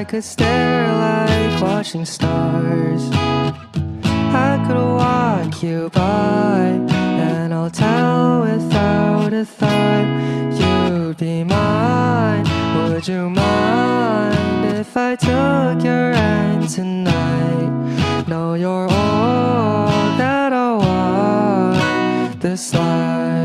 I could stare like watching stars. I could walk you by, and I'll tell without a thought you'd be mine. Would you mind if I took your hand tonight? No, you're all that I want this life.